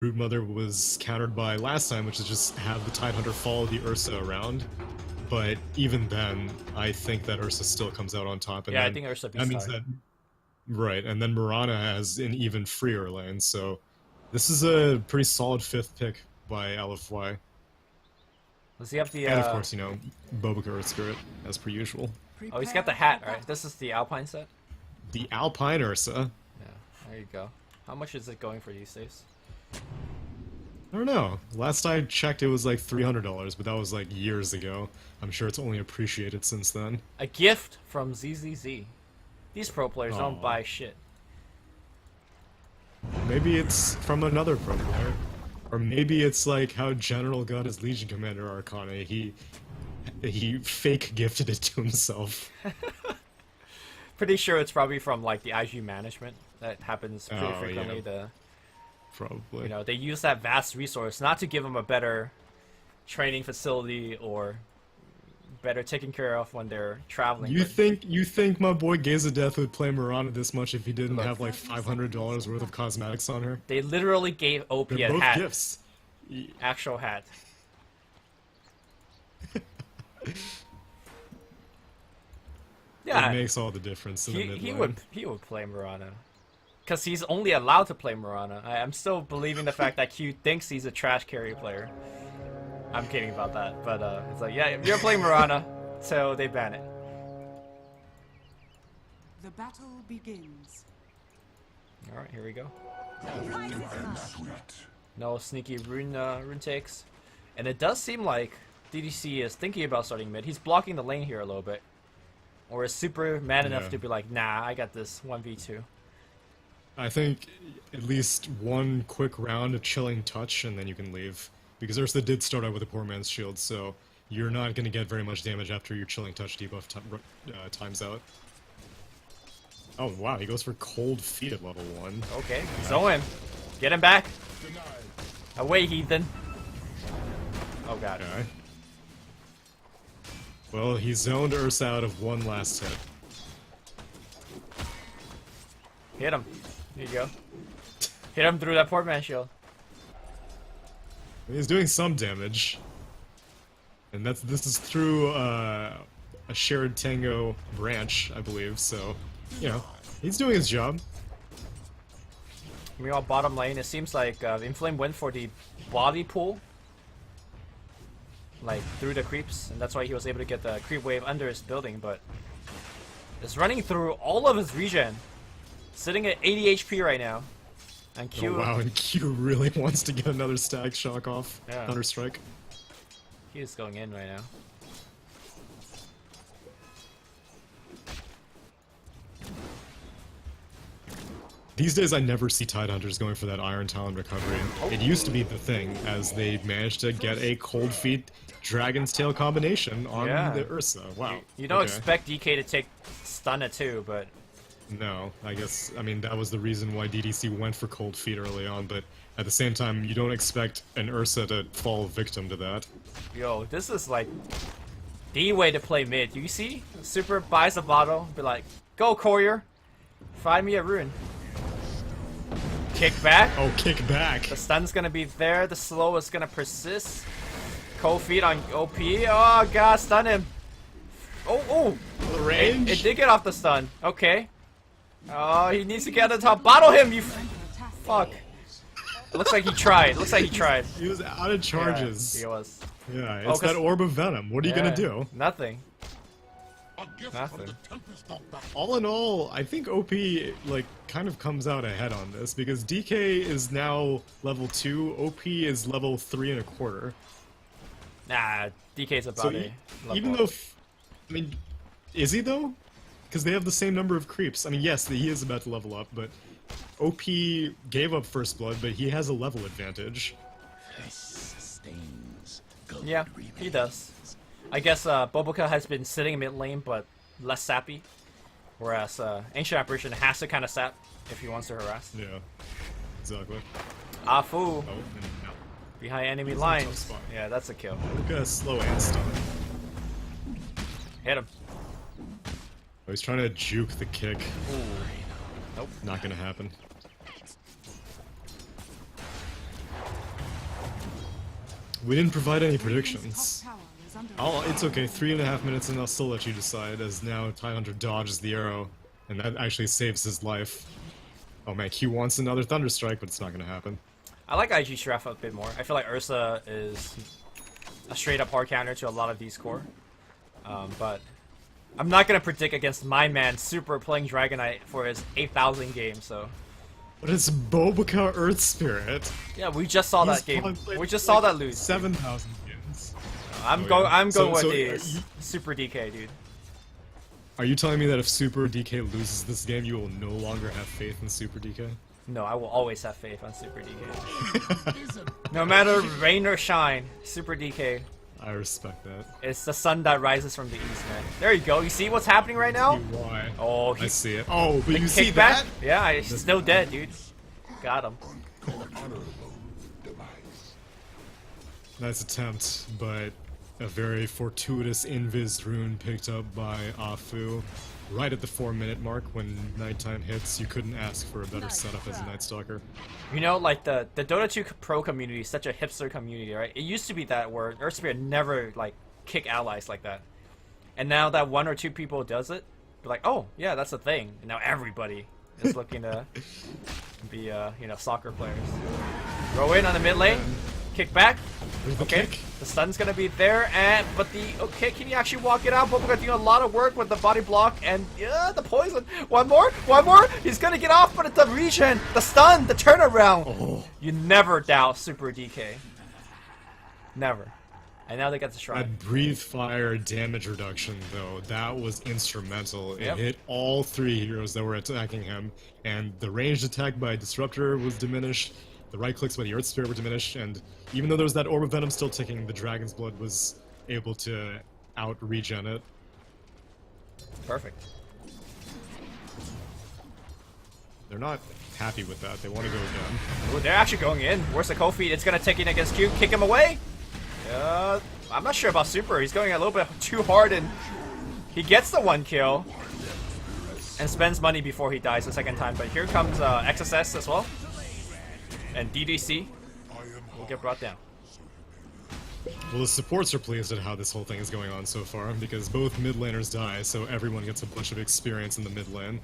Broodmother was countered by last time, which is just have the Tidehunter follow the Ursa around. But even then, I think that Ursa still comes out on top. And Yeah, I then, think Ursa that beats means Tide. that right, and then Mirana has an even freer lane. So this is a pretty solid fifth pick by LFY. Does he have the, And of course, Bobica Earth Spirit, as per usual. Oh, he's got the hat, right? This is the Alpine set? The Alpine Ursa. Yeah, there you go. How much is it going for these days? I don't know. Last I checked, it was like $300, but that was like years ago. I'm sure it's only appreciated since then. A gift from ZZZ. These pro players don't Aw. buy shit. Maybe it's from another pro player. Or maybe it's like how General got his Legion Commander Arcana. He fake gifted it to himself. Pretty sure it's probably from like the IG management. That happens pretty Oh, frequently. yeah. Probably. They use that vast resource not to give them a better training facility or better taken care of when they're traveling. You but think my boy Gaze Death would play Mirana this much if he didn't Look. have like $500 worth of cosmetics on her? they literally gave OP They're a both hat, gifts. actual hat. Yeah, It makes all the difference in the mid lane. he would play Mirana. Because he's only allowed to play Mirana. I'm still believing the fact that Q thinks he's a trash carry player. I'm kidding about that, but it's like, yeah, you're playing Mirana, so they ban it. The battle begins. Alright, here we go. No sneaky rune takes. And it does seem like DDC is thinking about starting mid. He's blocking the lane here a little bit. Or is super mad enough Yeah. to be like, nah, I got this 1v2. I think at least one quick round of chilling touch and then you can leave. Because Ursa did start out with a poor man's shield, so you're not going to get very much damage after your chilling touch debuff times out. Oh wow, he goes for cold feet at level 1. Okay, zone him. Get him back. Away, heathen. Oh god. Okay. Well, he zoned Ursa out of one last hit. Hit him. Here you go. Hit him through that poor man shield. He's doing some damage. And this is through a shared Tango branch, I believe, so, he's doing his job. Meanwhile, bottom lane, it seems like Inflame went for the body pull. Like, through the creeps, and that's why he was able to get the creep wave under his building, but it's running through all of his regen. Sitting at 80 HP right now. And Q... Oh wow, and Q really wants to get another static shock off. Yeah. Thunderstrike. Q is going in right now. These days I never see Tidehunters going for that Iron Talon recovery. It used to be the thing, as they managed to get a Cold Feet Dragon's Tail combination on Yeah. the Ursa. Wow. You don't Okay. expect DK to take stun it too, but No, I mean, that was the reason why DDC went for Cold Feet early on, but at the same time, you don't expect an Ursa to fall victim to that. yo, this is like the way to play mid. You see? Super buys a bottle, be like, go courier, find me a rune. Kick back. Oh, kick back! The stun's gonna be there. The slow is gonna persist. Cold feet on OP. Oh god, stun him. Oh, The range? it did get off the stun. Okay. Oh, he needs to get on the top. Bottle him, you fuck. It looks like he tried. Looks like he tried. He was out of charges. Yeah, he was. Yeah, it's Oh, 'cause- that Orb of Venom. What are you gonna do? Nothing. Nothing. All in all, I think OP, kind of comes out ahead on this, because DK is now level 2, OP is level 3.25. Nah, DK's about So a even though, is he though? Because they have the same number of creeps. I mean, yes, he is about to level up, but OP gave up First Blood, but he has a level advantage. Yeah, he does. I guess Boboka has been sitting in mid lane, but less sappy. Whereas Ancient Apparition has to kind of sap if he wants to harass. Yeah, exactly. Afu, Oh, and now. behind enemy He's in a tough lines. spot. Yeah, that's a kill. Look at slow and stun. Hit him. Oh, he's trying to juke the kick. Ooh. Nope. Not gonna happen. We didn't provide any Radiant's predictions. top tower is under It's okay, 3.5 minutes and I'll still let you decide, as now Tidehunter dodges the arrow, and that actually saves his life. Oh man, Q wants another Thunderstrike, but it's not gonna happen. I like IG Straff a bit more. I feel like Ursa is a straight up hard counter to a lot of these core. But I'm not gonna predict against my man Super playing Dragonite for his 8,000 game, so. But it's Bobica Earth Spirit. Yeah, we just saw that He's game. probably played We just like saw that lose. 7,000 games. I'm Oh, going. yeah. I'm going So- with so, the Super DK, dude. Are you telling me that if Super DK loses this game, you will no longer have faith in Super DK? No, I will always have faith on Super DK. No matter rain or shine, Super DK. I respect that. It's the sun that rises from the east, man. There you go. You see what's happening right now? Why? Oh, I he's see it. Oh, but you see kickback. that? Yeah, he's still dead, dude. Got him. Nice attempt, but a very fortuitous Invis rune picked up by Afu. Right at the 4-minute mark, when nighttime hits, you couldn't ask for a better setup as a Night Stalker. You know, like the Dota 2 pro community is such a hipster community, right? It used to be that where Earth Spirit never like kick allies like that, and now that 1 or 2 people does it, they're like, oh yeah, that's a thing. And now everybody is looking to be you know, soccer players. Throw in on the mid lane, kick back. There's the Okay, kick. the stun's gonna be there, and but the okay, can you actually walk it out? Boboka doing a lot of work with the body block and the poison. One more. He's gonna get off, but it's the regen, the stun, the turnaround. Oh. You never doubt Super DK. Never. And now they got the shrine. That Breathe Fire damage reduction, though, that was instrumental. It Yep. hit all 3 heroes that were attacking him, and the ranged attack by Disruptor was diminished, the right clicks by the Earth Spirit were diminished, and even though there was that Orb of Venom still ticking, the Dragon's Blood was able to out-regen it. Perfect. They're not happy with that. They want to go again. Ooh, they're actually going in. Where's the Kofi? It's gonna take in against Q. Kick him away. I'm not sure about Super. He's going a little bit too hard, and he gets the 1 kill and spends money before he dies the second time. But here comes XSS as well, and DDC will get brought down. Well, the supports are pleased at how this whole thing is going on so far, because both mid laners die, so everyone gets a bunch of experience in the mid lane.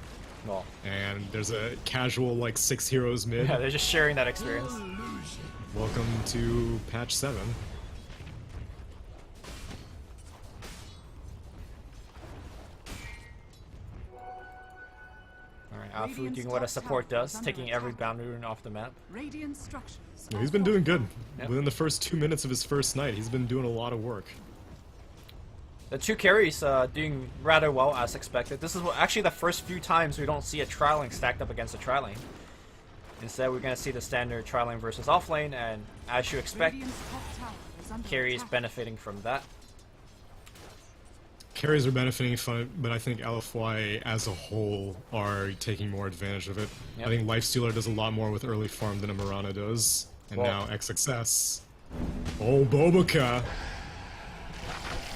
Well, And there's a casual, like, 6 heroes mid. yeah, they're just sharing that experience. Welcome to patch 7. Alright, Alfu doing what a support does, taking every boundary rune off the map. Radiant structures. Well, he's been doing good. Yep. Within the first 2 minutes of his first night, he's been doing a lot of work. The 2 carries doing rather well as expected. This is actually the first few times we don't see a tri-lane stacked up against a tri-lane. Instead, we're going to see the standard tri-lane versus off-lane, and as you expect, Radiant's top tower is under carries attack. benefiting from that. Carries are benefiting from it, but I think LFY as a whole are taking more advantage of it. Yep. I think Lifestealer does a lot more with early farm than a Mirana does. And Well- now XXS. Oh, Bobica!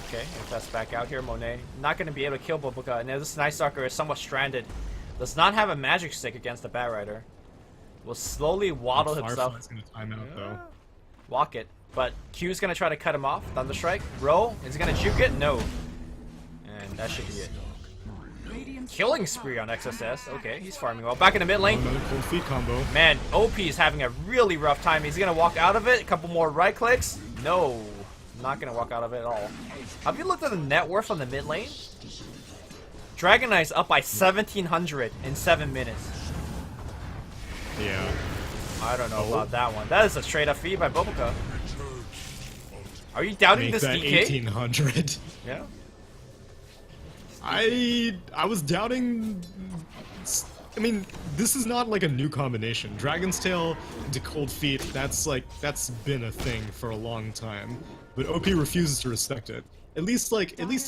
Okay, if that's back out here, Monet not going to be able to kill Boboka. And this Night Stalker is somewhat stranded. Does not have a magic stick against the Bat Rider. Will slowly waddle himself. Firefly's gonna time out, though. Walk it. But Q's going to try to cut him off. Thunderstrike. Roll. Is he going to juke it? No. And that should be it. Radiant's Killing top spree tower on XSS. Okay, he's farming well. Back in the mid lane. Another cold feet combo. Man, OP is having a really rough time. He's gonna walk out of it. A couple more right clicks. No, not gonna walk out of it at all. Have you looked at the net worth on the mid lane? Dragon Knight's up by 1,700 in 7 minutes. Yeah. I don't know Oh. about that one. That is a straight up feed by Boboka. Are you doubting Make this that DK? 1800. Yeah. I was doubting. I mean, this is not like a new combination. Dragon's Tail into Cold Feet, that's been a thing for a long time. But OP refuses to respect it. At least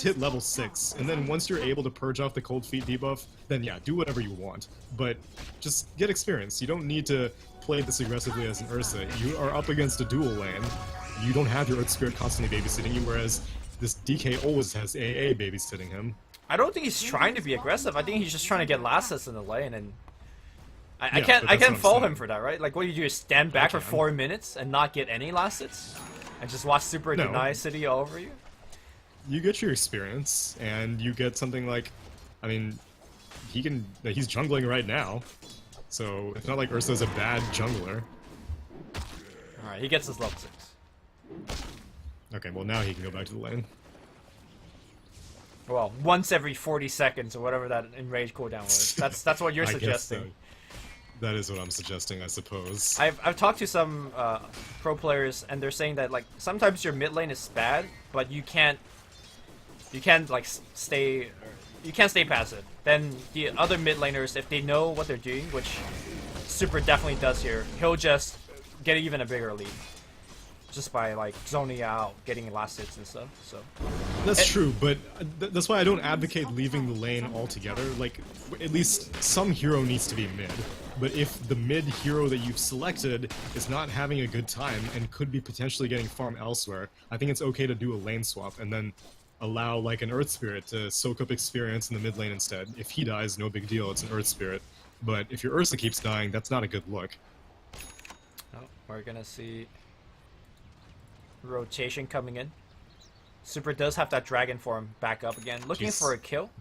hit level 6, and then once you're able to purge off the Cold Feet debuff, then yeah, do whatever you want. But just get experience. You don't need to play this aggressively as an Ursa. You are up against a dual lane. You don't have your Earth Spirit constantly babysitting you, whereas this DK always has AA babysitting him. I don't think he's trying to be aggressive. I think he's just trying to get last hits in the lane, and I Yeah, can't but I that's can't what I'm fault saying. him for that, right? Like, what do you do? Is stand back for can. 4 minutes and not get any last hits? And just watch Super No. deny City all over you? You get your experience, and you get something like, I mean, he's jungling right now, so it's not like Ursa's a bad jungler. Alright, he gets his level 6. Okay, well now he can go back to the lane. Well, once every 40 seconds or whatever that enrage cooldown was. That's what you're I guess suggesting. so. That is what I'm suggesting, I suppose. I've talked to some pro players and they're saying that like sometimes your mid lane is bad, but you can't like stay passive. Then the other mid laners, if they know what they're doing, which Super definitely does here, he'll just get even a bigger lead just by like zoning out, getting last hits and stuff. So That's true, but that's why I don't advocate leaving the lane altogether. Like, at least some hero needs to be mid. But if the mid hero that you've selected is not having a good time and could be potentially getting farm elsewhere, I think it's okay to do a lane swap and then allow like an Earth Spirit to soak up experience in the mid lane instead. If he dies, no big deal, it's an Earth Spirit. But if your Ursa keeps dying, that's not a good look. oh, we're gonna see rotation coming in. Super does have that dragon form back up again, looking Jeez. for a kill.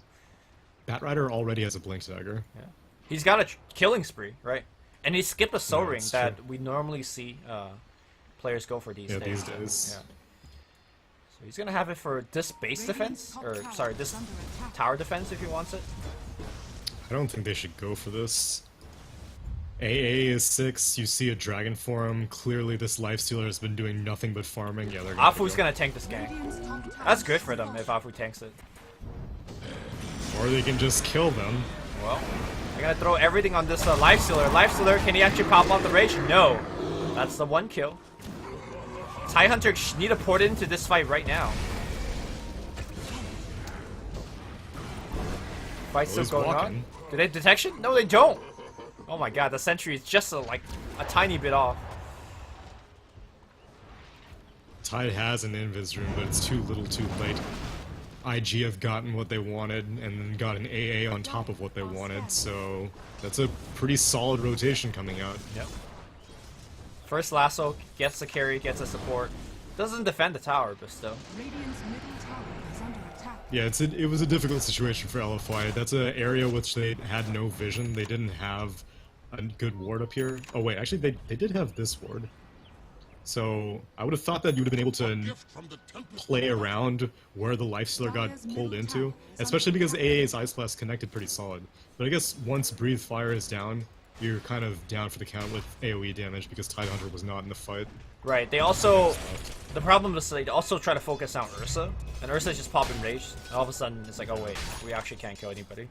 Batrider already has a Blink Dagger. Yeah. He's got a killing spree, right? And he skipped a soul Yeah, ring that's that true. we normally see players go for these Yeah, days. these days. Yeah. So he's gonna have it for this base defense, or Radiant's top sorry, tower this is under attack. tower defense if he wants it. I don't think they should go for this. AA is 6, you see a dragon form, clearly this lifestealer has been doing nothing but farming. Yeah, they're gonna Afu's go. gonna tank this gank. Radiant's top tower That's is good for them under if Afu tanks it. Or they can just kill them. Well, they're gonna throw everything on this lifestealer. Lifestealer, can he actually pop off the rage? No. That's the one kill. Tidehunter need to port into this fight right now. Fight's still he's going walking. on. Do they have detection? No, they don't. Oh my god, the sentry is just like a tiny bit off. Tide has an invis room, but it's too little too late. IG have gotten what they wanted, and then got an AA on top of what they wanted, so that's a pretty solid rotation coming out. Yep. First lasso gets the carry, gets the support. Doesn't defend the tower, but still. Radiant's middle tower is under attack. Yeah, it was a difficult situation for LFY. That's an area which they had no vision. They didn't have a good ward up here. Oh wait, actually they did have this ward. So I would have thought that you would have been able to play around where the lifestealer got pulled into, especially because AA's Ice Blast connected pretty solid. But I guess once Breathe Fire is down, you're kind of down for the count with AoE damage because Tidehunter was not in the fight. Right, they also... The problem is they also try to focus on Ursa, and Ursa's just popping rage, and all of a sudden it's like, oh wait, we actually can't kill anybody.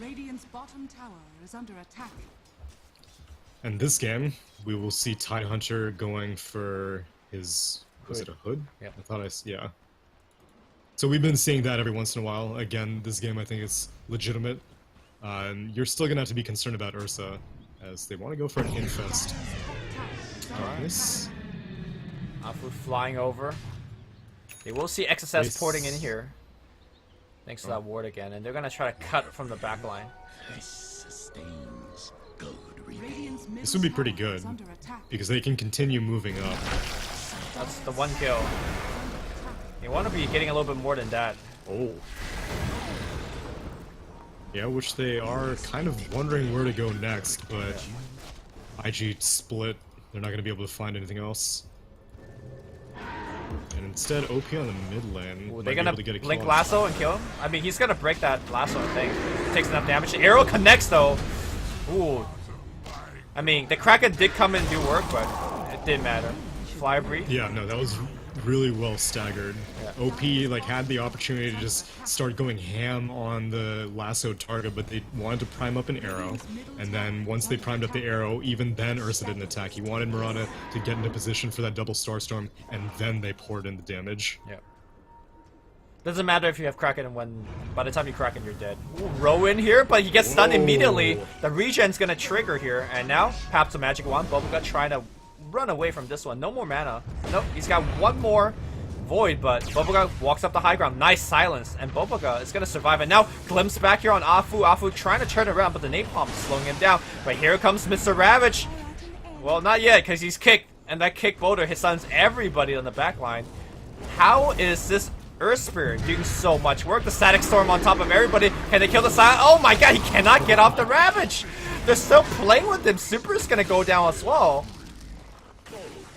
Radiant's bottom tower is under attack. And this game, we will see Tidehunter going for his... Was it a hood? Yeah. I thought yeah. So we've been seeing that every once in a while. Again, this game I think is legitimate. And you're still gonna have to be concerned about Ursa, as they want to go for an infest. Nice. Afu flying over. They will see XSS Nice. porting in here. Thanks to that ward again, and they're gonna try to cut from the back line. Radiant's middle This would be pretty tower is good, under attack. because they can continue moving up. That's the one kill. You want to be getting a little bit more than that. Oh. Yeah, which they are kind of wondering where to go next, but IG split. They're not going to be able to find anything else. And instead, OP on the mid lane. Ooh, might they're be gonna able to get a kill blink on lasso and kill him? I mean, he's gonna break that lasso, I think. Takes enough damage. The arrow connects, though. Ooh. I mean, the Kraken did come and do work, but it didn't matter. Fly breathe. Yeah, no, that was really well staggered. Yeah. OP like had the opportunity to just start going ham on the lasso target, but they wanted to prime up an arrow, and then once they primed up the arrow, even then Ursa didn't attack. He wanted Mirana to get into position for that double Starstorm, and then they poured in the damage. Yeah. Doesn't matter if you have Kraken and when by the time you Kraken you're dead. Ooh, Rowan here, but he gets stunned Whoa. immediately. The regen's gonna trigger here, and now Pap's a magic wand. Bubblegut trying to run away from this one. No more mana. Nope, he's got one more Void, but Bobaga walks up the high ground. Nice silence, and Bobaga is going to survive. And now Glimpse back here on Afu. Afu trying to turn around, but the napalm is slowing him down. But here comes Mr. Ravage. Well, not yet, because he's kicked. And that kick boulder, his stuns everybody on the back line. How is this Earth Spirit doing so much work? The Static Storm on top of everybody. Can they kill the silence? Oh my god, he cannot get off the Ravage. They're still playing with him. Super is going to go down as well.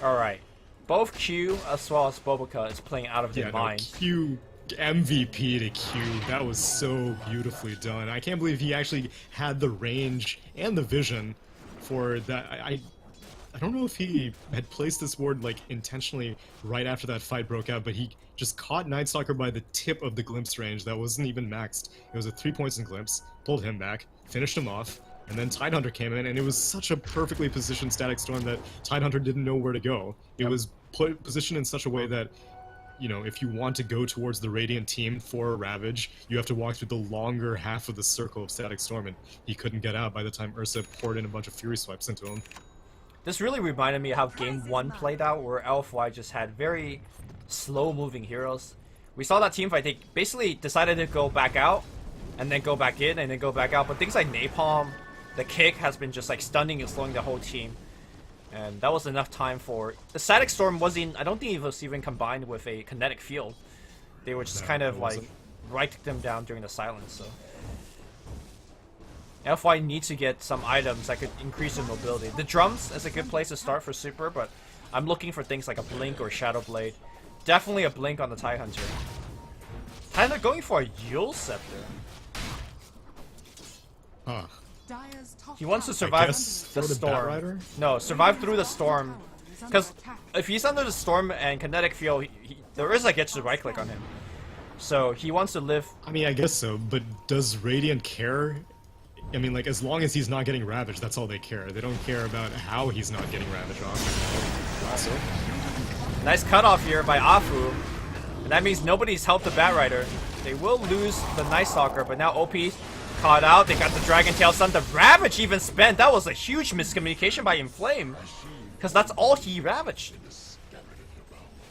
Alright. Both Q as well as Bobaca is playing out of their mind. Q MVP to Q. That was so beautifully done. I can't believe he actually had the range and the vision for that. I don't know if he had placed this ward like intentionally right after that fight broke out, but he just caught Nightstalker by the tip of the glimpse range that wasn't even maxed. It was a 3 points in glimpse, pulled him back, finished him off, and then Tidehunter came in, and it was such a perfectly positioned Static Storm that Tidehunter didn't know where to go. It was positioned in such a way that, you know, if you want to go towards the Radiant team for Ravage, you have to walk through the longer half of the circle of Static Storm, and he couldn't get out by the time Ursa poured in a bunch of Fury Swipes into him. This really reminded me of how Game 1 played out, where LFY just had very slow-moving heroes. We saw that team fight, they basically decided to go back out, and then go back in, and then go back out, but things like Napalm, the kick has been just like stunning and slowing the whole team. And that was enough time for... The Static Storm wasn't... I don't think it was even combined with a kinetic field. They were just kind of like writing them down during the silence, so... LFY needs to get some items that could increase their mobility. The drums is a good place to start for Super, but I'm looking for things like a Blink or Shadow Blade. Definitely a Blink on the Tidehunter. Tidehunter going for a Yule Scepter. Huh. He wants to survive the storm. No, survive through the storm. Because if he's under the storm and kinetic field, there is like gets to right click on him. So he wants to live. I mean, I guess so, but does Radiant care? I mean, like, as long as he's not getting ravaged, that's all they care. They don't care about how he's not getting ravaged off. Also. Nice cutoff here by Afu. And that means nobody's helped the Batrider. They will lose the Night Stalker, but now OP caught out. They got the Dragon Tail Sun. The Ravage even spent. That was a huge miscommunication by Inflame. Because that's all he ravaged.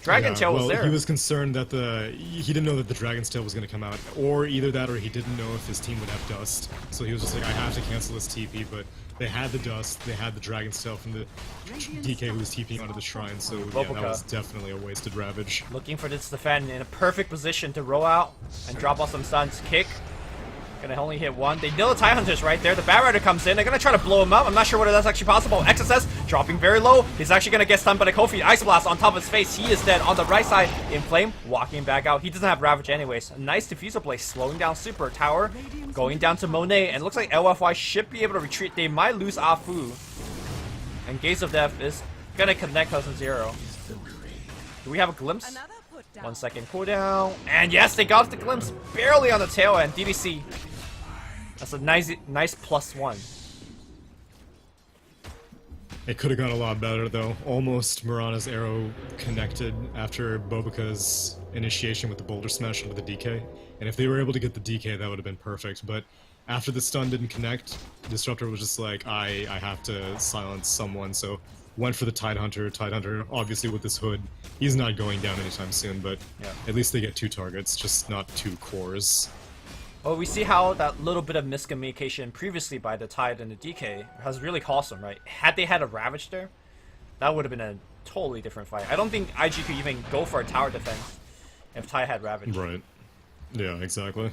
Dragon Tail was there. He was concerned that he didn't know that the Dragon's Tail was going to come out, or either that or he didn't know if his team would have Dust. So he was just like, I have to cancel this TP, but they had the Dust, they had the Dragon's Tail from the DK who was TPing onto the Shrine, so yeah, that was definitely a wasted Ravage. Looking for this defend in a perfect position to roll out and drop off some stuns. Kick. Gonna only hit one. They know the Tidehunter's right there. The Batrider comes in. They're gonna try to blow him up. I'm not sure whether that's actually possible. XSS dropping very low. He's actually gonna get stunned by the Kofi. Ice Blast on top of his face. He is dead. On the right side, Inflame walking back out. He doesn't have Ravage anyways. A nice diffuser play, slowing down Super. Tower going down to Monet, and it looks like LFY should be able to retreat. They might lose Afu. And Gaze of Death is gonna connect us to 0. Do we have a glimpse? 1 second cooldown. And yes, they got the glimpse barely on the tail end. DDC. That's a nice +1. It could have gone a lot better, though. Almost Mirana's arrow connected after Bobaca's initiation with the Boulder Smash into the DK. And if they were able to get the DK, that would have been perfect. But after the stun didn't connect, Disruptor was just like, I have to silence someone, so went for the Tidehunter. Tidehunter, obviously with this hood, he's not going down anytime soon, but yeah, at least they get 2 targets, just not 2 cores. Well, we see how that little bit of miscommunication previously by the Tide and the DK has really cost them, right? Had they had a Ravage there, that would have been a totally different fight. I don't think IG could even go for a tower defense if Tide had Ravage. Right. Yeah, exactly.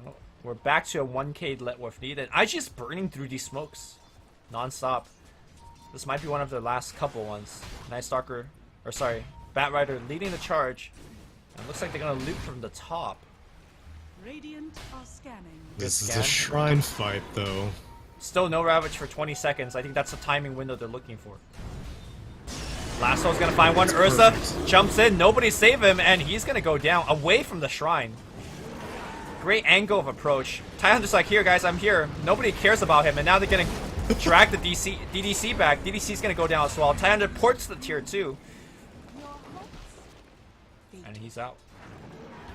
Well, we're back to a 1k let worth needed. IG is burning through these smokes non-stop. This might be one of their last couple ones. Night Stalker, or sorry, Batrider leading the charge. It looks like they're gonna loop from the top. Radiant are scanning. This is a Shrine fight, though. Still no Ravage for 20 seconds. I think that's the timing window they're looking for. Lasso's gonna find one. Ursa jumps in. Nobody save him, and he's gonna go down away from the Shrine. Great angle of approach. Tidehunter's like, here guys, I'm here. Nobody cares about him, and now they're gonna drag the DDC back. DDC's gonna go down as well. Tidehunter ports the tier 2. And he's out.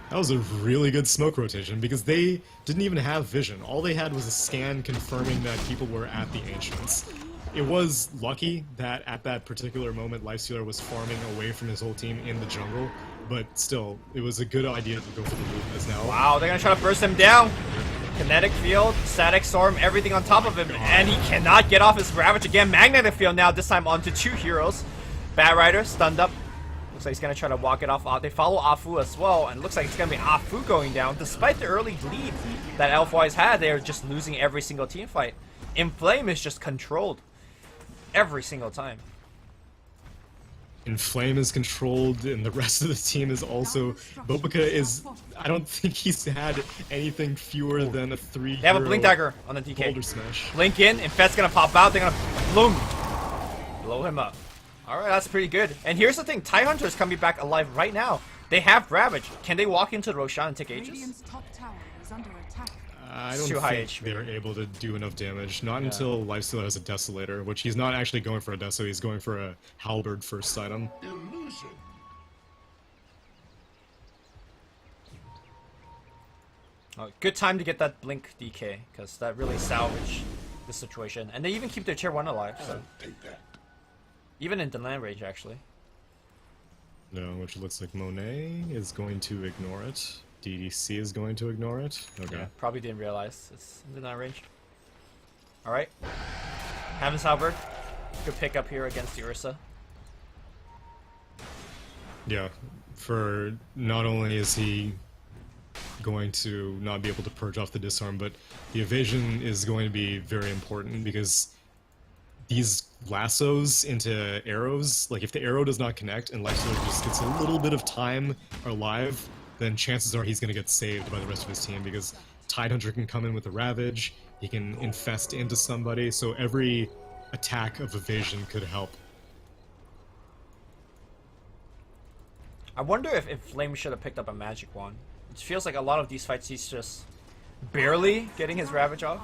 That was a really good smoke rotation because they didn't even have vision. All they had was a scan confirming that people were at the Ancients. it was lucky that at that particular moment, Lifestealer was farming away from his whole team in the jungle, but still, it was a good idea to go for the loop as now. Wow, they're gonna try to burst him down. Kinetic Field, Static Storm, everything on top of him, and he cannot get off his Ravage again. Magnetic Field now, this time onto 2 heroes. Bat Rider stunned up. Looks like he's gonna try to walk it off. They follow Afu as well, and looks like it's gonna be Afu going down. Despite the early lead that LFY's had, they're just losing every single team fight. Inflame is just controlled every single time. Inflame is controlled, and the rest of the team is also... Bobica is... I don't think he's had anything fewer than a 3 They have a Blink Dagger on the DK. Boulder Smash. Blink in, Infest's gonna pop out, they're gonna blow him up. Alright, that's pretty good. And here's the thing, Tidehunter is coming back alive right now. They have Ravage. Can they walk into Roshan and take Aegis? Radiant's top tower is under attack. I It's don't too high think HP. they're able to do enough damage. Not until Lifestealer has a Desolator, which he's not actually going for a Deso, he's going for a Halberd first item. Oh, good time to get that Blink DK, because that really salvaged the situation. And they even keep their tier 1 alive, so. Even in the land range, actually. No, which looks like Monet is going to ignore it. DDC is going to ignore it. Okay. Yeah, probably didn't realize it's in the land range. Alright. Heaven's Halberd. Good pick up here against the Ursa. Yeah, for not only is he going to not be able to purge off the disarm, but the evasion is going to be very important because these lassos into arrows, like if the arrow does not connect and Lifestealer just gets a little bit of time alive, then chances are he's going to get saved by the rest of his team because Tidehunter can come in with a Ravage, he can infest into somebody, so every attack of evasion could help. I wonder if Flame should have picked up a magic wand. It feels like a lot of these fights he's just barely getting his Ravage off.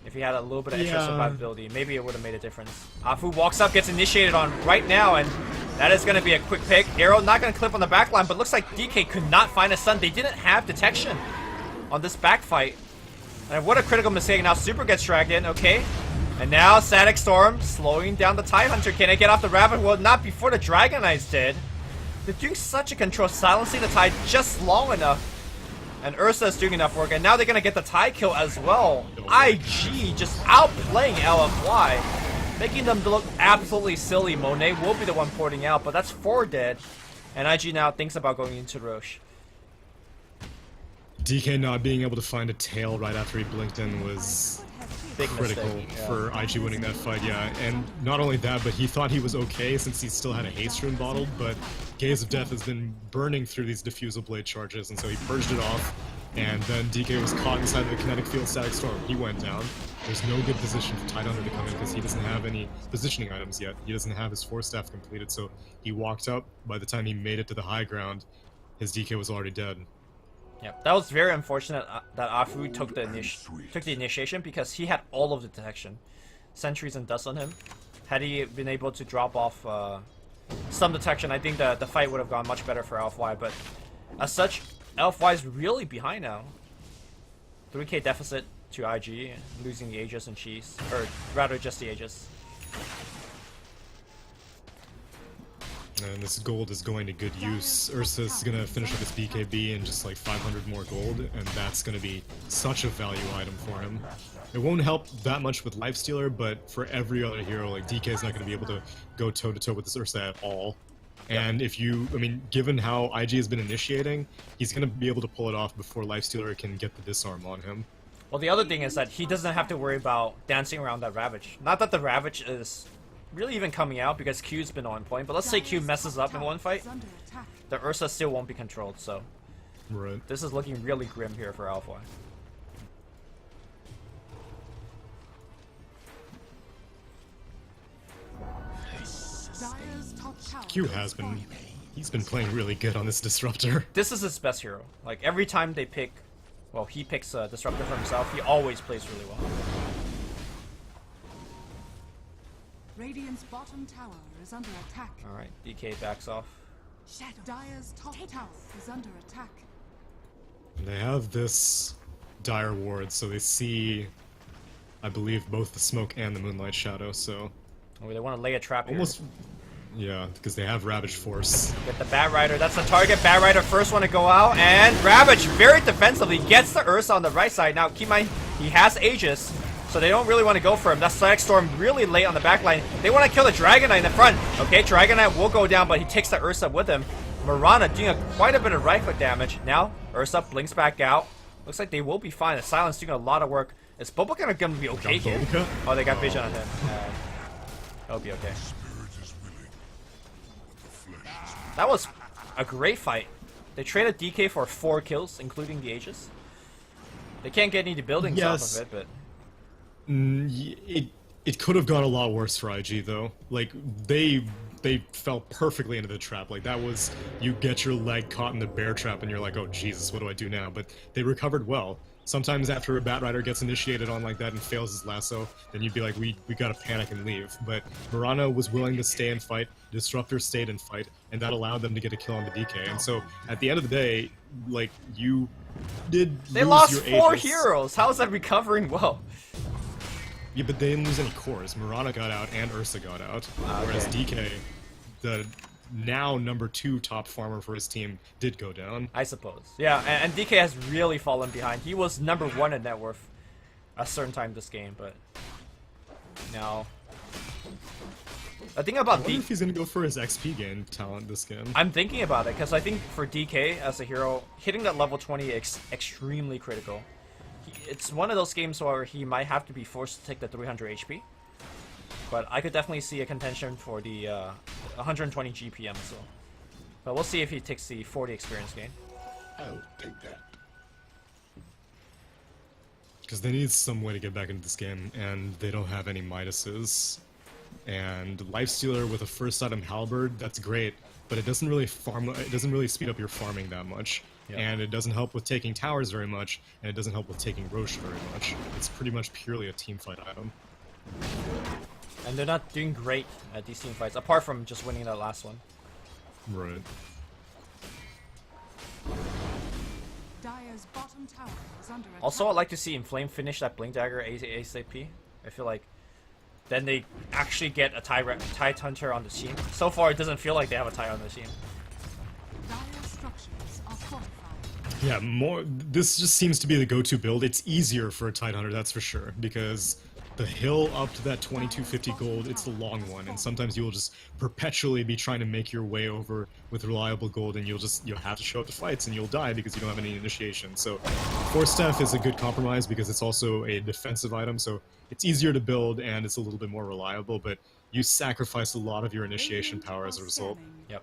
If he had a little bit of extra survivability, maybe it would have made a difference. Afu walks up, gets initiated on right now, and that is going to be a quick pick. Arrow not going to clip on the back line, but looks like DK could not find a stun. They didn't have detection on this back fight. And what a critical mistake. Now Super gets dragged in, okay. And now Static Storm slowing down the Tidehunter. Can it get off the Rabbit? Well, not before the Dragon Knights did. They're doing such a control, silencing the Tide just long enough. And Ursa is doing enough work, and now they're gonna get the Tide kill as well. IG just outplaying LFY, making them look absolutely silly. Monet will be the one porting out, but that's 4 dead. And IG now thinks about going into Roche. DK not being able to find a tail right after he blinked in was Big critical mistake, yeah. for IG winning that fight, yeah. And not only that, but he thought he was okay since he still had a haste rune bottled, but Gaze of Death has been burning through these diffusal blade charges, and so he purged it off, and then DK was caught inside of the kinetic field Static Storm. He went down. There's no good position for Tidehunter to come in because he doesn't have any positioning items yet. He doesn't have his Force Staff completed, so he walked up. By the time he made it to the high ground, his DK was already dead. Yeah, that was very unfortunate that Afu took the initiation because he had all of the detection, sentries and dust on him. Had he been able to drop off some detection, I think the fight would have gone much better for LFY. But as such, LFY is really behind now. 3k deficit to IG, losing the Aegis and Cheese, or rather just the Aegis. And this gold is going to good use. Ursa's gonna finish up his BKB and just like 500 more gold, and that's gonna be such a value item for him. It won't help that much with Lifestealer, but for every other hero, like DK is not gonna be able to go toe to toe with this Ursa at all. And if you, I mean, given how IG has been initiating, he's gonna be able to pull it off before Lifestealer can get the disarm on him. Well, the other thing is that he doesn't have to worry about dancing around that Ravage. Not that the Ravage is really even coming out because Q's been on point, but let's say Q messes up in one fight, the Ursa still won't be controlled, so Right. this is looking really grim here for LFY. Q has been, he's been playing really good on this Disruptor. This is his best hero. Like every time they pick, well, he picks a Disruptor for himself, he always plays really well. Radiant's bottom tower is under attack. Alright, DK backs off. Dire's top tower is under attack. They have this dire ward, so they see I believe, both the smoke and the moonlight shadow. So Oh, they want to lay a trap here. almost, yeah, because they have Ravage Force. Get the Bat Rider. That's the target. Bat Rider first one to go out. And Ravage very defensively gets the Ursa on the right side. Now, keep in mind, he has Aegis, so they don't really want to go for him. That Static Storm really late on the back line. They want to kill the Dragon Knight in the front. Okay, Dragon Knight will go down, but he takes the Ursa with him. Mirana doing quite a bit of right-click damage. Now, Ursa blinks back out. Looks like they will be fine. The Silence doing a lot of work. Is Boba gonna be okay here? Oh, they got vision on him. He'll be okay. That was a great fight. They traded DK for 4 kills, including the Aegis. They can't get any buildings off of it, but... It could have gone a lot worse for IG, though. Like, they fell perfectly into the trap. Like, that was... You get your leg caught in the bear trap, and you're like, oh, Jesus, what do I do now? But they recovered well. Sometimes after a Bat Rider gets initiated on like that and fails his lasso, then you'd be like, we gotta panic and leave. But Mirana was willing to stay and fight, Disruptor stayed and fight, and that allowed them to get a kill on the DK. And so, at the end of the day, like, you did They lose lost your 4 Aegis. heroes! How is that recovering well? Yeah, but they didn't lose any cores. Mirana got out and Ursa got out. Whereas DK, the now number 2 top farmer for his team, did go down. I suppose. Yeah, and DK has really fallen behind. He was number 1 in net worth a certain time this game, but now... The thing about I wonder if he's gonna go for his XP gain talent this game. I'm thinking about it, because I think for DK as a hero, hitting that level 20 is extremely critical. It's one of those games where he might have to be forced to take the 300 HP. But I could definitely see a contention for the 120 GPM, so. But we'll see if he takes the 40 experience gain. I'll take that. Because they need some way to get back into this game, and they don't have any Midases. And Lifestealer with a first item Halberd, that's great, but it doesn't really speed up your farming that much. Yep. And it doesn't help with taking towers very much, and it doesn't help with taking Roche very much. It's pretty much purely a teamfight item. And they're not doing great at these team fights, apart from just winning that last one. Right. Dire's bottom tower is under attack. Also, I'd like to see Inflame finish that Blink Dagger ASAP. I feel like then they actually get a Tide Hunter on the team. So far, it doesn't feel like they have a Tide on the team. Dire's structures are fortified. Yeah, this just seems to be the go-to build. It's easier for a Tidehunter, that's for sure, because the hill up to that 2250 gold, it's the long one, and sometimes you will just perpetually be trying to make your way over with reliable gold, and you'll have to show up to fights, and you'll die because you don't have any initiation. So, Force Staff is a good compromise because it's also a defensive item, so it's easier to build and it's a little bit more reliable, but you sacrifice a lot of your initiation power as a result. Yep.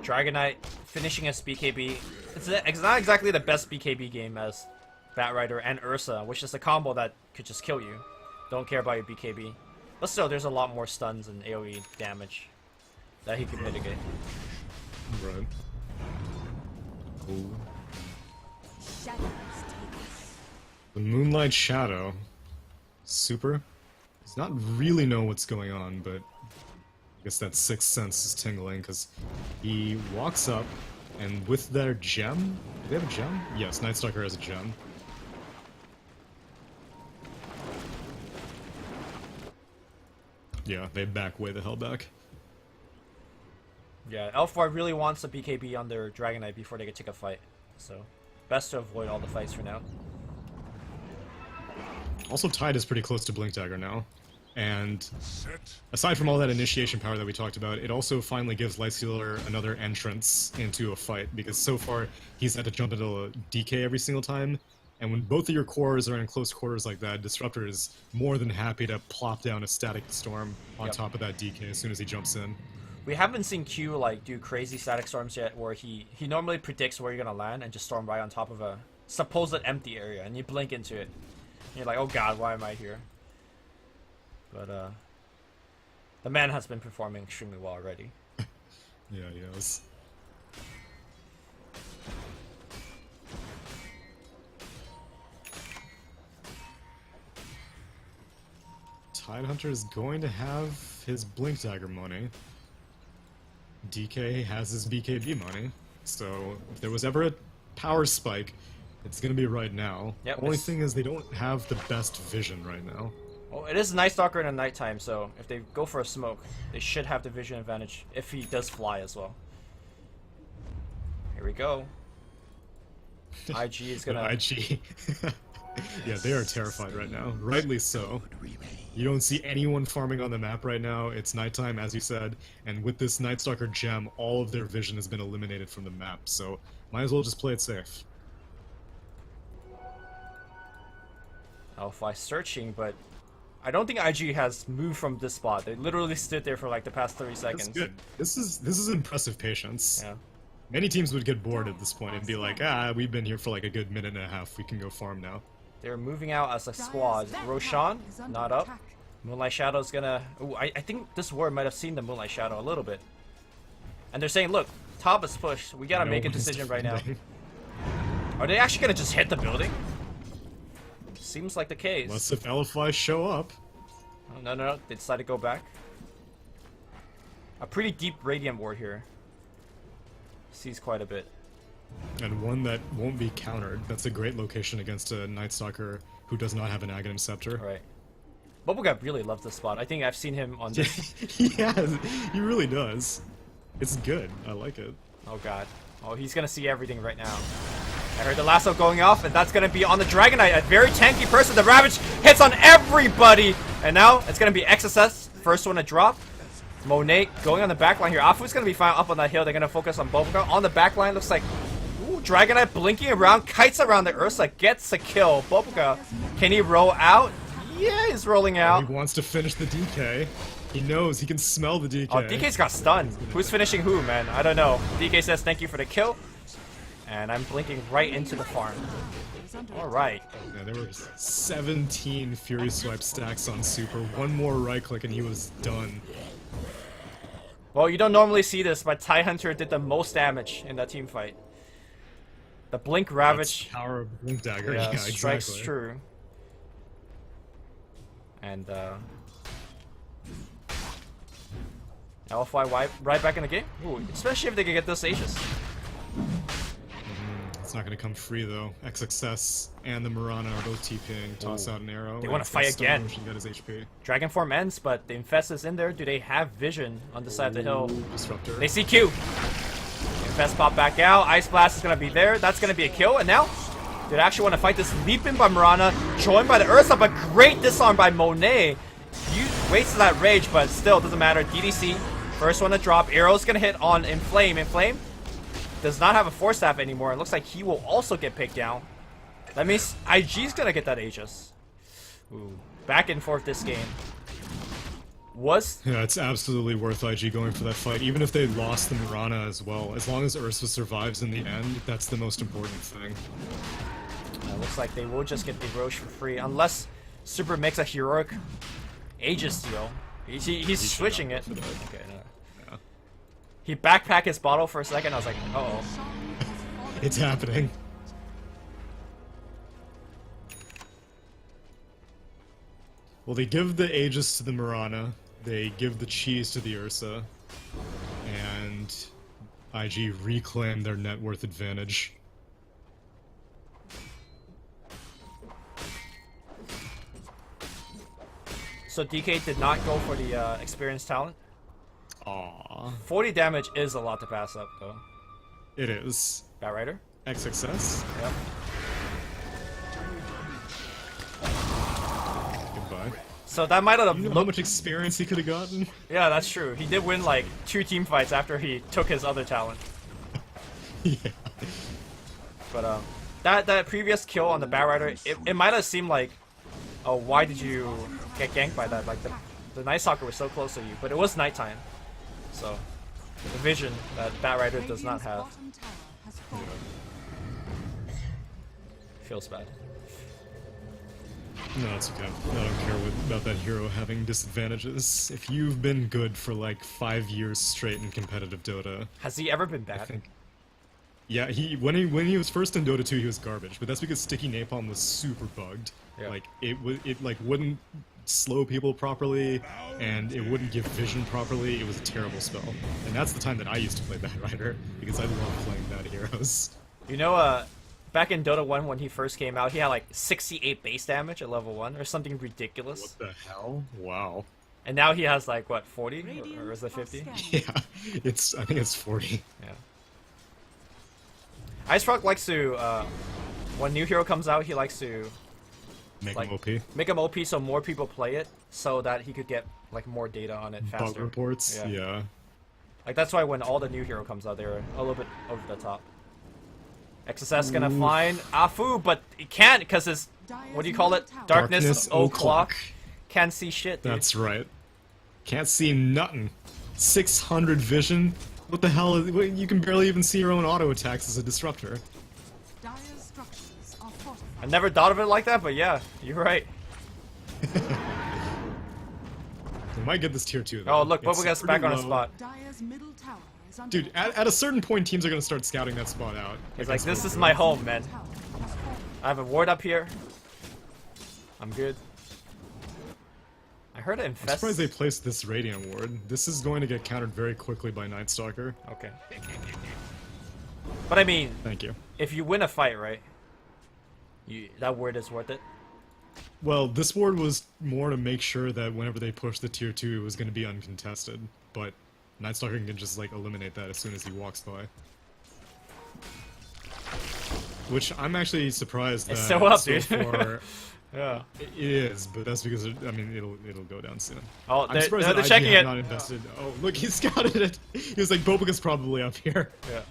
Dragon Knight finishing as BKB. It's not exactly the best BKB game as Bat Rider and Ursa, which is a combo that could just kill you. Don't care about your BKB. But still, there's a lot more stuns and AoE damage that he can mitigate. Right. Cool. The Moonlight Shadow. Super. Does not really know what's going on, but I guess that sixth sense is tingling because he walks up and with their gem. Do they have a gem? Yes, Nightstalker has a gem. Yeah, they back way the hell back. Yeah, LFY really wants a BKB on their Dragon Knight before they can take a fight. So, best to avoid all the fights for now. Also, Tide is pretty close to Blink Dagger now. And aside from all that initiation power that we talked about, it also finally gives Lightstealer another entrance into a fight, because so far he's had to jump into a DK every single time, and when both of your cores are in close quarters like that, Disruptor is more than happy to plop down a Static Storm on top of that DK as soon as he jumps in. We haven't seen Q like do crazy Static Storms yet, where he normally predicts where you're gonna land and just storm right on top of a supposed empty area, and you blink into it. And you're like, oh god, why am I here? But, the man has been performing extremely well already. Yeah, he has. Tidehunter is going to have his Blink Dagger money. DK has his BKB money. So, if there was ever a power spike, It's gonna be right now. Yep, Only it's- thing is they don't have the best vision right now. Well, it is Night Stalker in the nighttime, so if they go for a smoke, they should have the vision advantage if he does fly as well. Here we go. IG is gonna. IG. Yeah, they are terrified right now. Rightly so. You don't see anyone farming on the map right now. It's nighttime, as you said, and with this Night Stalker gem, all of their vision has been eliminated from the map. So might as well just play it safe. LFY searching, but I don't think IG has moved from this spot. They literally stood there for like the past 30 seconds. That's good. This is impressive patience. Yeah. Many teams would get bored at this point and be like, ah, we've been here for like a good minute and a half. We can go farm now. They're moving out as a squad. Roshan, not up. Moonlight Shadow's gonna... Ooh, I think this ward might have seen the Moonlight Shadow a little bit. And they're saying, look, top is pushed. We gotta make a decision right now. Are they actually gonna just hit the building? Seems like the case. Unless if LFY show up. Oh, no. They decided to go back. A pretty deep Radiant ward here. Sees quite a bit. And one that won't be countered. That's a great location against a Night Stalker who does not have an Aghanim Scepter. Right. Bubblegap really loves this spot. I think I've seen him on this. Yeah, he really does. It's good. I like it. Oh god. Oh, he's gonna see everything right now. I heard the lasso going off, and that's gonna be on the Dragon Knight, a very tanky person. The Ravage hits on everybody! And now it's gonna be XSS, first one to drop. Monet going on the backline here. Afu's gonna be fine up on that hill. They're gonna focus on Bubblegap. On the backline, looks like ooh, Dragon Knight blinking around, kites around the Ursa, gets a kill. Bubblegap, can he roll out? Yeah, he's rolling out. He wants to finish the DK. He knows. He can smell the DK. Oh, DK's got stunned. Who's finishing who, man? I don't know. DK says thank you for the kill. And I'm blinking right into the farm. Alright. Yeah, there were 17 Fury Swipe stacks on Super. One more right click and he was done. Well, you don't normally see this, but Tie Hunter did the most damage in that team fight. The Blink Ravage. That's power of Blink Dagger. Yeah, Yeah, strikes exactly. true. And, LFY right back in the game? Ooh, especially if they can get this Aegis. It's not going to come free though. XXS and the Mirana are both TPing. Toss out an arrow. They wanna and fight stun again. motion got his HP. Dragon form ends, but the Infest is in there. Do they have vision on the side of the hill? Disruptor. They see Q. Infest pop back out. Ice Blast is going to be there. That's going to be a kill. And now, do they actually want to fight this? Leap in by Mirana. Joined by the Ursa, but great disarm by Monet. You wasted that rage, but still, doesn't matter. DDC, first one to drop. Arrow's going to hit on Inflame. Inflame does not have a Force Staff anymore. It looks like he will also get picked down. That means IG's going to get that Aegis. Ooh, back and forth this game. Yeah, it's absolutely worth IG going for that fight, even if they lost the Mirana as well. As long as Ursa survives in the end, that's the most important thing. Looks like they will just get the Roche for free, unless Super makes a heroic Aegis steal. He's switching it. Okay, no. Yeah. He backpacked his bottle for a second. I was like, uh-oh. It's happening. Well, they give the Aegis to the Mirana, they give the cheese to the Ursa, and IG reclaim their net worth advantage. So DK did not go for the experienced talent. Aww. 40 damage is a lot to pass up, though. It is. Batrider? XXS. Yep. Goodbye. So that might have You know how much experience he could have gotten? Yeah, that's true. He did win like 2 team fights after he took his other talent. Yeah. But that previous kill on the Batrider, it might have seemed like, oh, why did you get ganked by that? Like the Night Stalker was so close to you, but it was nighttime, so the vision that Batrider does not have. Feels bad. No, it's okay. I don't care about that hero having disadvantages. If you've been good for like 5 years straight in competitive Dota, Has he ever been I bad? think. Yeah, when he was first in Dota 2, he was garbage, but that's because Sticky Napalm was super bugged. Yeah. Like it like wouldn't slow people properly, and it wouldn't give vision properly. It was a terrible spell, and that's the time that I used to play Batrider because I love playing bad heroes. You know, back in Dota 1 when he first came out, he had like 68 base damage at level 1 or something ridiculous. What the hell? Wow. And now he has like what, 40 or is it 50? Yeah, I think it's 40. Yeah. Ice Frog likes to when new hero comes out, he likes to Make like him OP. make him OP so more people play it, so that he could get like more data on it faster. Bug reports. Yeah. Like that's why when all the new hero comes out, they're a little bit over the top. XSS gonna find Afu, but he can't because his what do you call it? Darkness o'clock. Can't see shit, dude. That's right. Can't see nothing. 600 vision. What the hell? You can barely even see your own auto attacks as a disruptor. Dire's structures are fortified. I never thought of it like that, but yeah, you're right. We might get this tier 2 though. Oh look, It's Boba's pretty back on his low. spot. Dire's middle tower is under Dude, at a certain point, teams are gonna start scouting that spot out. He's like, this is Boba. my home, man. tower has fallen. I have a ward up here. I'm good. I heard it I'm infest. surprised they placed this Radiant Ward. This is going to get countered very quickly by Night Stalker. Okay. But I mean, Thank you. if you win a fight, right? That word is worth it. Well, this ward was more to make sure that whenever they push the tier 2, it was going to be uncontested. But Night Stalker can just, like, eliminate that as soon as he walks by. Which I'm actually surprised that It's so up, dude. far Yeah. it is, but that's because, I mean, it'll go down soon. Oh, I'm they're surprised that IG checking have it. not invested. Oh, look, he scouted it! He was like, Boba's probably up here. Yeah.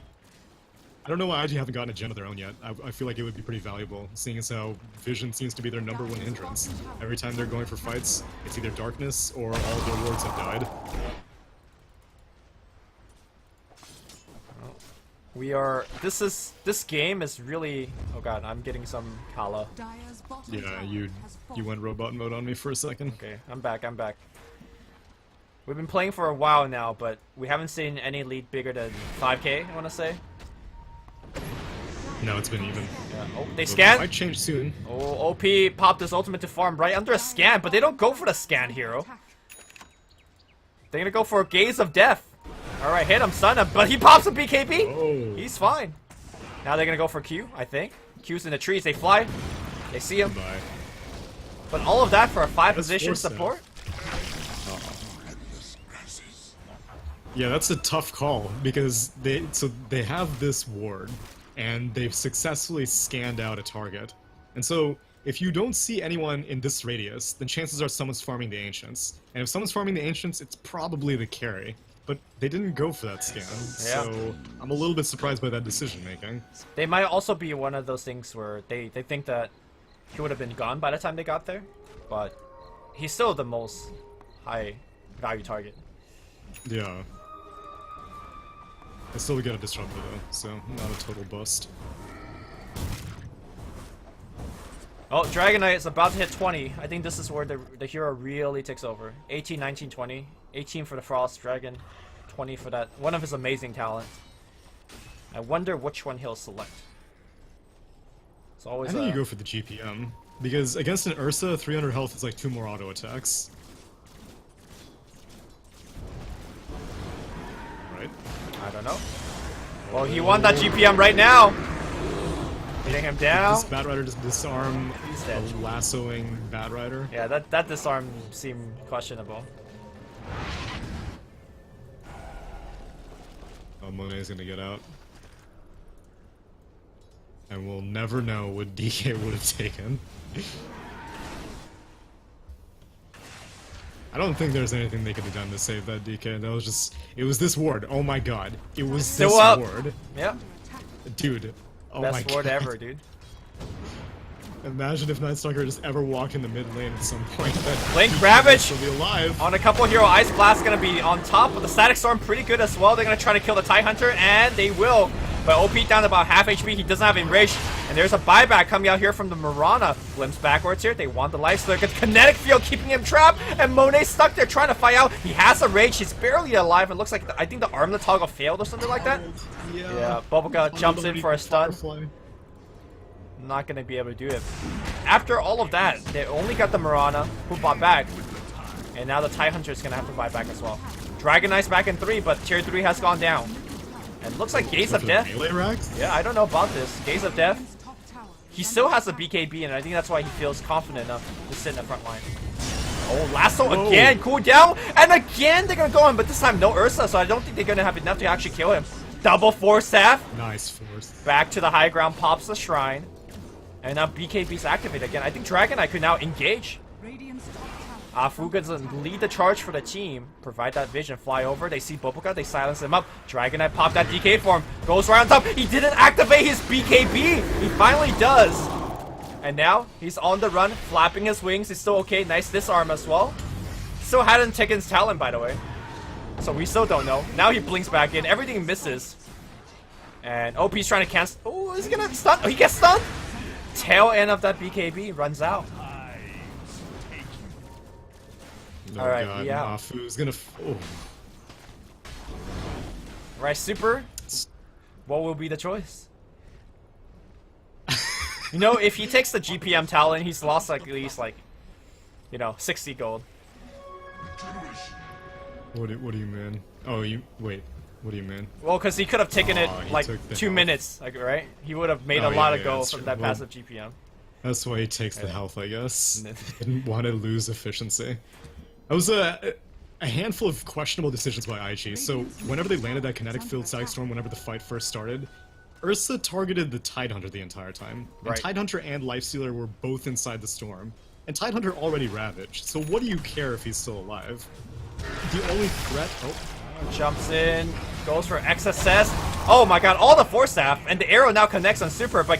I don't know why IG haven't gotten a gen of their own yet. I feel like it would be pretty valuable, seeing as how Vision seems to be their #1 hindrance. Every time they're going for fights, it's either darkness or all of their wards have died. This game is really. Oh god, I'm getting some Kala. Dire's bottom Yeah, tower you has you fallen. went robot mode on me for a second. Okay, I'm back. We've been playing for a while now, but we haven't seen any lead bigger than 5k. I want to say. No, it's been even. Yeah. Oh, they So scan. that might change soon. Oh, OP popped his ultimate to farm right under a scan, but they don't go for the scan hero. They're gonna go for a Gaze of Death. Alright, hit him, stun him, but he pops a BKB! Oh, He's fine. Now they're gonna go for Q, I think. Q's in the trees, they fly. They see him. bye. But all of that for a 5 That's position force support? Yeah, that's a tough call because they have this ward and they've successfully scanned out a target. And so if you don't see anyone in this radius, then chances are someone's farming the ancients. And if someone's farming the ancients, it's probably the carry. But they didn't go for that scan, so I'm a little bit surprised by that decision making. They might also be one of those things where they think that he would have been gone by the time they got there, but he's still the most high value target. Yeah. I still get a disruptor though, so not a total bust. Oh, Dragon Knight is about to hit 20. I think this is where the hero really takes over. 18, 19, 20. 18 for the Frost Dragon. 20 for that. One of his amazing talents. I wonder which one he'll select. It's always I think you go for the GPM, because against an Ursa, 300 health is like 2 more auto attacks. Right? I don't know. Well, he won that GPM right now. Hitting him down. This Bat Rider just disarm He's a dead. lassoing Bat Rider. Yeah, that disarm seemed questionable. Oh, Monet's gonna get out. And we'll never know what DK would have taken. I don't think there's anything they could have done to save that DK. That was just... It was this ward. Oh my god. It was Still this up. ward. Yep. Dude. Oh my Best ward god. ever, dude. Imagine if Night Stalker just ever walked in the mid lane at some point. Blink DK Ravage! will be alive. On a couple hero, Ice Blast gonna be on top, but the Static Storm pretty good as well. They're gonna try to kill the TIE Hunter, and they will. But OP down to about half HP, he doesn't have Enrage. And there's a buyback coming out here from the Mirana. Glimpse backwards here, they want the life, so they're good kinetic field keeping him trapped, and Monet's stuck there trying to fight out. He has a rage, he's barely alive, and looks like, I think the armlet toggle failed or something like that. Yeah, Bubblegum jumps in for a stun. Firefly. Not gonna be able to do it. After all of that, they only got the Mirana, who bought back. And now the TIE Hunter is gonna have to buy back as well. Dragon Knight's back in 3, but tier 3 has gone down. And looks like Gaze of For the Death. melee racks? Yeah, I don't know about this. Gaze of Death. He still has a BKB, and I think that's why he feels confident enough to sit in the front line. Oh, lasso again, cool down, and again they're gonna go in, but this time no Ursa, so I don't think they're gonna have enough to actually kill him. Double force staff. Nice force. Back to the high ground, pops the shrine, and now BKB's activated again. I think Dragon Knight could now engage. Radiant's top tower. Fuga's lead the charge for the team. Provide that vision. Fly over. They see Boboka. They silence him up. Dragon Knight popped that DK for him. Goes right on top. He didn't activate his BKB. He finally does. And now he's on the run, flapping his wings. He's still okay. Nice disarm as well. Still hadn't taken his talent, by the way. So we still don't know. Now he blinks back in. Everything misses. And OP's trying to cancel. Oh, is he gonna stun? Oh, he gets stunned. Tail end of that BKB runs out. Oh, Alright, God, yeah. Mafu's gonna. Oh. Right, Super. What will be the choice? You know, if he takes the GPM talent, he's lost like, at least like, 60 gold. What do you mean? Oh, wait. What do you mean? Well, because he could have taken it he like took the 2 health. minutes, like, right? He would have made Oh, a lot yeah, of gold that's from true. that Well, passive GPM. That's why he takes the health, I guess. Yeah. Didn't want to lose efficiency. That was a handful of questionable decisions by IG. So whenever they landed that kinetic field Storm, whenever the fight first started, Ursa targeted the Tidehunter the entire time. And Right. Tidehunter and Lifestealer were both inside the storm. And Tidehunter already ravaged, so what do you care if he's still alive? The only threat... Oh, Jumps in, goes for XSS. Oh my god, all the force staff, and the arrow now connects on Super, but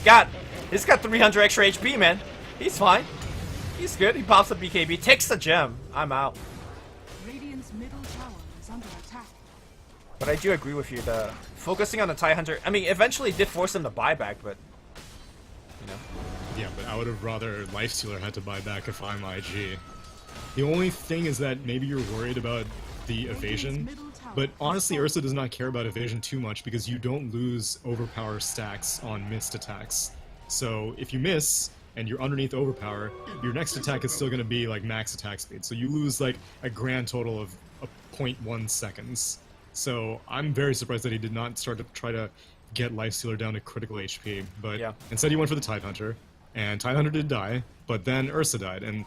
he's got 300 extra HP, man. He's fine. He's good. He pops the BKB, takes the gem. I'm out. Radiant's middle tower is under attack. But I do agree with you, the focusing on the Tidehunter, I mean, eventually did force him to buy back, but, yeah, but I would have rather Lifestealer had to buy back if I'm IG. The only thing is that maybe you're worried about the evasion, but honestly Ursa does not care about evasion too much because you don't lose overpower stacks on missed attacks. So if you miss and you're underneath overpower, your next attack is still going to be like max attack speed, so you lose like a grand total of 0.1 seconds. So I'm very surprised that he did not start to try to get Lifestealer down to critical HP, but Yeah. instead he went for the Tidehunter, and Tidehunter did die, but then Ursa died, and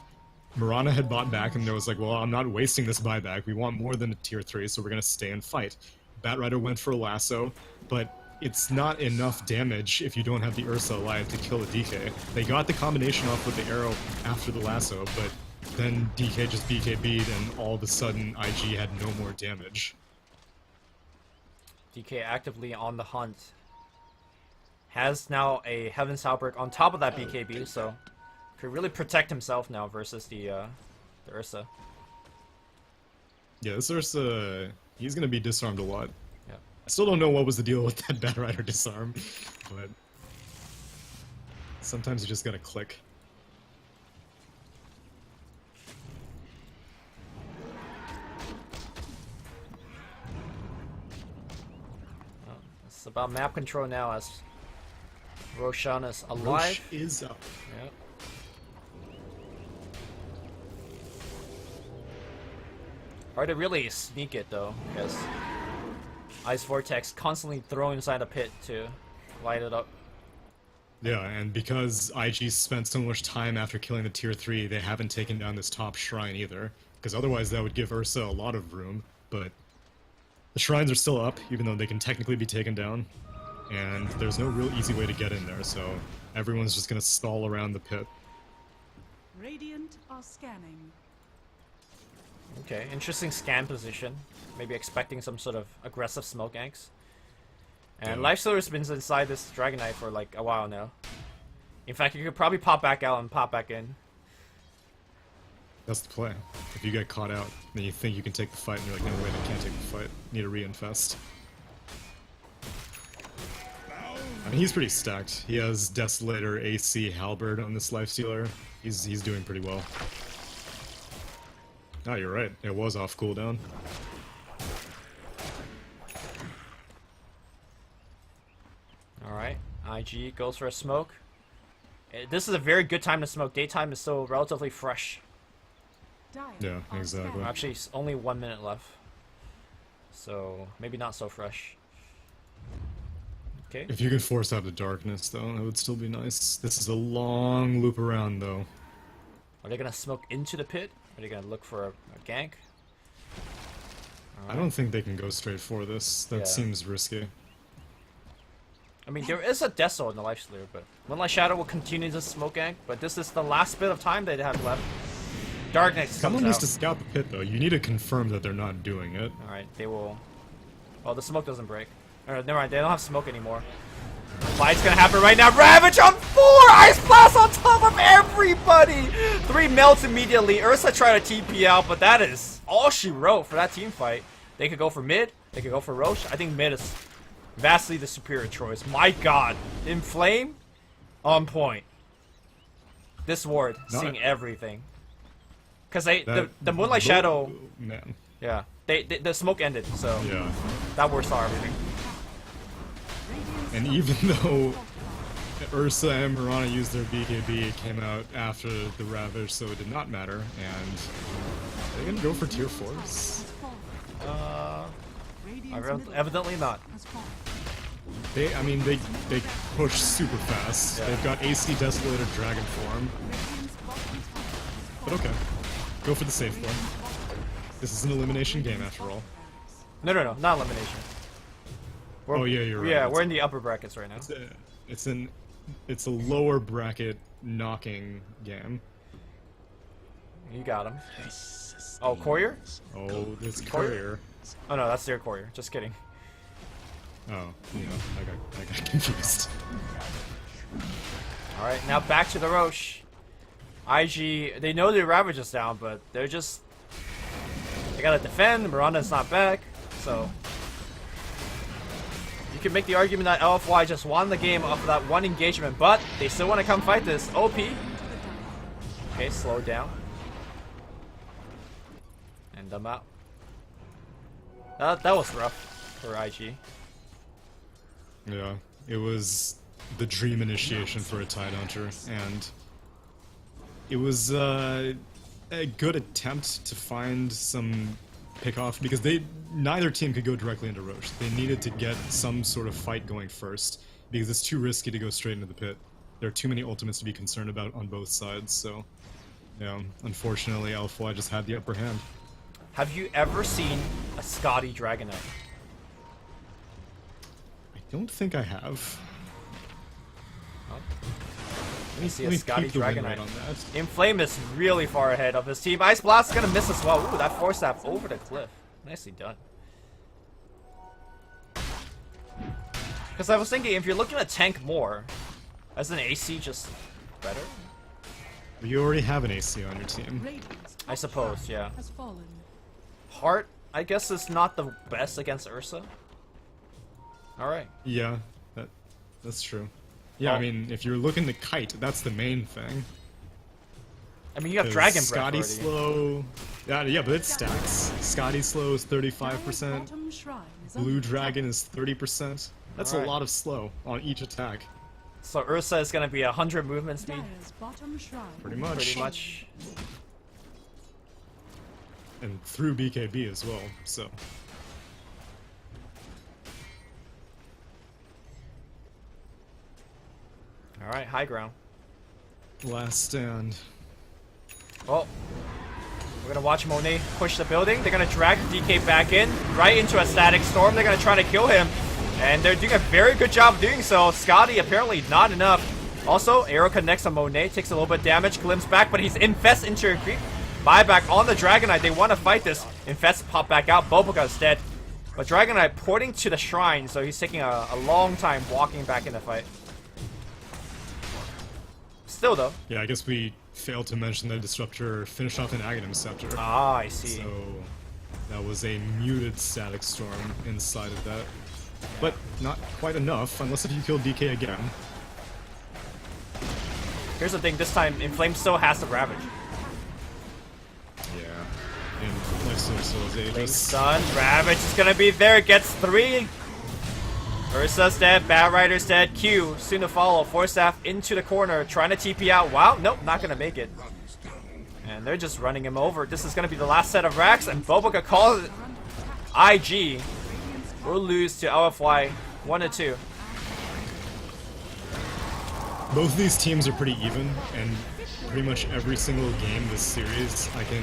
Mirana had bought back, and there was like, well, I'm not wasting this buyback. We want more than a tier 3, so we're gonna stay and fight. Batrider went for a lasso, but it's not enough damage if you don't have the Ursa alive to kill a DK. They got the combination off with the arrow after the lasso, but then DK just BKB'd, and all of a sudden IG had no more damage. DK actively on the hunt. Has now a Heaven's Outbreak on top of that BKB, so could really protect himself now versus the Ursa. Yeah, this Ursa, he's gonna be disarmed a lot. Yeah. I still don't know what was the deal with that Batrider disarm, but sometimes you just gotta click. It's about map control now as Roshan is alive. Roche is up. Yep. Hard to really sneak it though, because Ice Vortex constantly thrown inside the pit to light it up. Yeah, and because IG spent so much time after killing the tier 3, they haven't taken down this top shrine either. Because otherwise that would give Ursa a lot of room, but the shrines are still up, even though they can technically be taken down. And there's no real easy way to get in there, so everyone's just gonna stall around the pit. Radiant are scanning. Okay, interesting scan position. Maybe expecting some sort of aggressive smoke ganks. And Yeah. Lifestealer's been inside this Dragon Knight for like a while now. In fact, you could probably pop back out and pop back in. That's the play. If you get caught out, then you think you can take the fight, and you're like, no, wait, I can't take the fight. Need to reinfest. I mean, he's pretty stacked. He has Desolator, AC, Halberd on this Lifestealer. He's doing pretty well. Oh, you're right. It was off cooldown. Alright, IG goes for a smoke. This is a very good time to smoke. Daytime is still relatively fresh. Dire Yeah, are exactly. scanning. Actually, it's only 1 minute left. So, maybe not so fresh. Okay. If you can force out the darkness, though, that would still be nice. This is a long loop around, though. Are they gonna smoke into the pit? Are they gonna look for a gank? I don't think they can go straight for this. That Yeah. seems risky. I mean, there is a Deso in the Life Stealer, but Moonlight Shadow will continue to smoke gank, but this is the last bit of time they have left. Darkness Someone comes needs out. to scout the pit, though. You need to confirm that they're not doing it. Alright, they will... Oh, the smoke doesn't break. Alright, never mind, they don't have smoke anymore. Fight's gonna happen right now. Ravage on 4! Ice Blast on top of everybody! 3 melts immediately. Ursa tried to TP out, but that is all she wrote for that team fight. They could go for mid. They could go for Roche. I think mid is vastly the superior choice. My god. Inflame? On point. This ward, seeing everything. Because the Moonlight Shadow... Man. Yeah. The smoke ended, so Yeah. that ward saw everything. And even though Ursa and Mirana used their BKB, it came out after the Ravage, so it did not matter. And they're gonna go for tier 4s. Evidently not. They push super fast. Yeah. They've got AC Desolator Dragon form. But okay. Go for the safe one. This is an elimination game after all. No, not elimination. Oh yeah, you're right. Yeah, It's- we're in the upper brackets right now. It's a lower bracket knocking game. You got him. Oh, Courier? Oh, this courier. Oh no, that's their Courier. Just kidding. Oh, you know, I got confused. Alright, now back to the Roche. IG, they know the Ravage is down, but they're just... They gotta defend, Miranda's not back, so... You can make the argument that LFY just won the game off of that one engagement, but they still want to come fight this. OP. Okay, slow down. And them out. That was rough for IG. Yeah, it was the dream initiation for a Tide Hunter, and it was a good attempt to find some pick-off, because neither team could go directly into Roche. They needed to get some sort of fight going first, because it's too risky to go straight into the pit. There are too many ultimates to be concerned about on both sides, so yeah, unfortunately LFY just had the upper hand. Have you ever seen a Scotty Dragonite? I don't think I have. Let me see Let a me Scotty peek the win Dragonite. rate on that. Inflame is really far ahead of his team. Ice Blast is gonna miss as well. Ooh, that force staff over the cliff. Nicely done. Because I was thinking, if you're looking to tank more, as an AC just better? You already have an AC on your team. I suppose, yeah. Has fallen. Heart, I guess, is not the best against Ursa. Alright. Yeah, that's true. Yeah, Oh. I mean, if you're looking to kite, that's the main thing. I mean, you have 'Cause Dragon Breath Scotty already. slow. Yeah, but it stacks. Scotty slow is 35%. Bottom shrine is Blue under Dragon is 30%. That's Alright. a lot of slow on each attack. So Ursa is gonna be 100 movement speed. Dire's bottom shrine. Pretty much. Pretty much. And through BKB as well, so. Alright, high ground. Last stand. Oh. We're gonna watch Monet push the building. They're gonna drag DK back in, right into a static storm. They're gonna try to kill him. And they're doing a very good job doing so. Scotty apparently not enough. Also, arrow connects on Monet, takes a little bit of damage, glimpse back, but he's infest into a creep. Buyback on the Dragonite. They want to fight this. Infest pop back out. Boboka is dead. But Dragonite porting to the shrine, so he's taking a long time walking back in the fight. Still though. Yeah, I guess we failed to mention that Disruptor finished off an Aghanim Scepter. Ah, I see. So that was a muted static storm inside of that. But not quite enough, unless if you kill DK again. Here's the thing, this time Inflame still has the Ravage. Yeah. And Life Source is Link Aegis. stun, Ravage is gonna be there, gets 3. Ursa's dead, Bat Rider's dead, Q soon to follow, Force Staff into the corner, trying to TP out. Wow, nope, not gonna make it. And they're just running him over. This is gonna be the last set of racks, and Boboka calls it. IG will lose to LFY 1-2. both of these teams are pretty even, and pretty much every single game this series, I can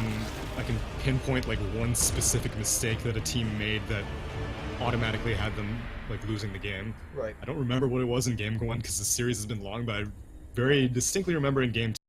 pinpoint like one specific mistake that a team made that automatically had them like losing the game. Right. I don't remember what it was in game one because the series has been long, but I very distinctly remember in game